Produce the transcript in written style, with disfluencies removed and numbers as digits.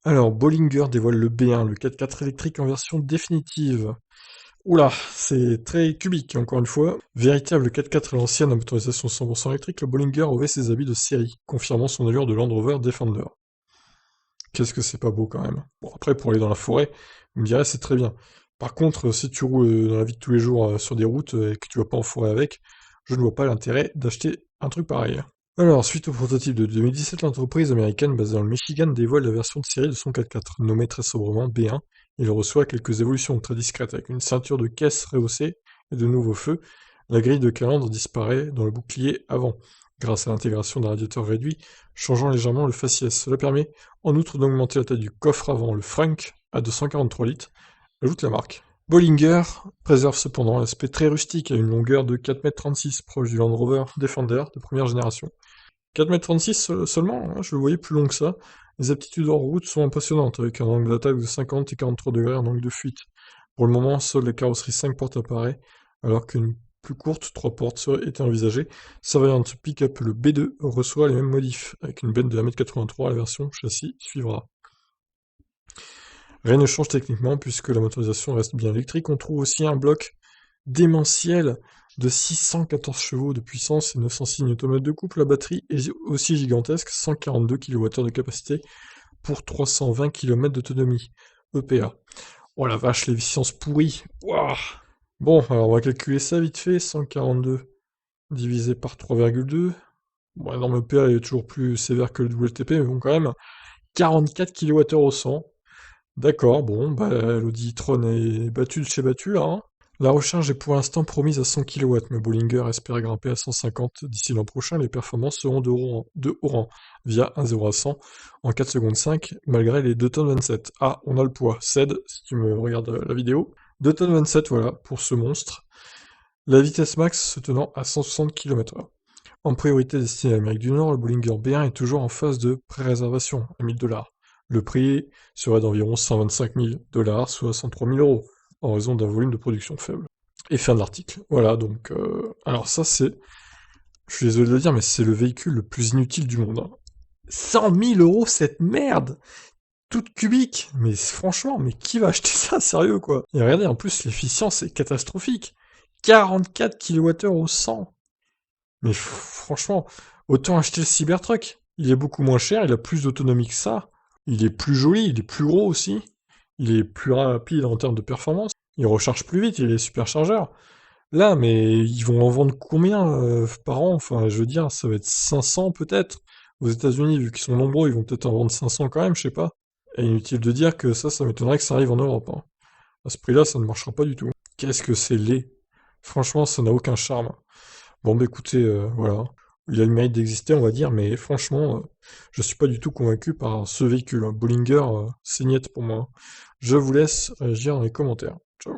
Alors, Bollinger dévoile le B1, le 4x4 électrique en version définitive. Oula, c'est très cubique, encore une fois. Véritable 4x4 à l'ancienne à motorisation 100% électrique, le Bollinger revêt ses habits de série, confirmant son allure de Land Rover Defender. Qu'est-ce que c'est pas beau quand même. Bon, après, pour aller dans la forêt, vous me direz, c'est très bien. Par contre, si tu roules dans la vie de tous les jours sur des routes et que tu vas pas en forêt avec, je ne vois pas l'intérêt d'acheter un truc pareil. Alors, suite au prototype de 2017, l'entreprise américaine basée dans le Michigan dévoile la version de série de son 4x4, nommée très sobrement B1. Il reçoit quelques évolutions très discrètes avec une ceinture de caisse rehaussée et de nouveaux feux. La grille de calandre disparaît dans le bouclier avant, grâce à l'intégration d'un radiateur réduit, changeant légèrement le faciès. Cela permet en outre d'augmenter la taille du coffre avant, le Frank, à 243 litres, ajoute la marque. Bollinger préserve cependant l'aspect très rustique à une longueur de 4,36 m, proche du Land Rover Defender de première génération. 4,36 m seulement, hein, je le voyais plus long que ça. Les aptitudes hors route sont impressionnantes, avec un angle d'attaque de 50 et 43 degrés en angle de fuite. Pour le moment, seule la carrosserie 5 portes apparaît, alors qu'une plus courte 3 portes était envisagée. Sa variante pick-up, le B2, reçoit les mêmes modifs, avec une benne de 1,83 m, la version châssis suivra. Rien ne change techniquement, puisque la motorisation reste bien électrique. On trouve aussi un bloc démentiel de 614 chevaux de puissance et 906 Nm de couple. La batterie est aussi gigantesque, 142 kWh de capacité pour 320 km d'autonomie. EPA. Oh la vache, l'efficience pourrie. Ouah. Bon, alors on va calculer ça vite fait. 142 divisé par 3,2. Bon, la norme EPA est toujours plus sévère que le WLTP, mais bon, quand même. 44 kWh au 100. D'accord, bon, bah l'Audi e-tron est battu de chez battu là, hein. La recharge est pour l'instant promise à 100 kW, mais Bollinger espère grimper à 150 d'ici l'an prochain. Les performances seront de haut rang via un 0 à 100 en 4 secondes 5, malgré les 2 tonnes 27. Ah, on a le poids. Cède, si tu me regardes la vidéo. 2 tonnes 27, voilà, pour ce monstre. La vitesse max se tenant à 160 km/h. En priorité destinée à l'Amérique du Nord, le Bollinger B1 est toujours en phase de pré-réservation à 1000 $. Le prix serait d'environ 125 000 $, soit 103 000 euros, en raison d'un volume de production faible. Et fin de l'article. Voilà, donc... alors ça, c'est... Je suis désolé de le dire, mais c'est le véhicule le plus inutile du monde, hein. 100 000 euros, cette merde! Toute cubique! Mais franchement, mais qui va acheter ça, sérieux, quoi? Et regardez, en plus, l'efficience est catastrophique. 44 kWh au 100! Mais franchement, autant acheter le Cybertruck. Il est beaucoup moins cher, il a plus d'autonomie que ça. Il est plus joli, il est plus gros aussi. Il est plus rapide en termes de performance. Il recharge plus vite, il est superchargeur. Là, mais ils vont en vendre combien par an? Enfin, je veux dire, ça va être 500 peut-être. Aux États-Unis, vu qu'ils sont nombreux, ils vont peut-être en vendre 500 quand même, je sais pas. Et inutile de dire que ça m'étonnerait que ça arrive en Europe, hein. À ce prix-là, ça ne marchera pas du tout. Qu'est-ce que c'est laid. Franchement, ça n'a aucun charme. Bon, bah écoutez, voilà. Il a le mérite d'exister, on va dire, mais franchement, je suis pas du tout convaincu par ce véhicule, hein. Bollinger, c'est niet pour moi. Je vous laisse réagir dans les commentaires. Ciao.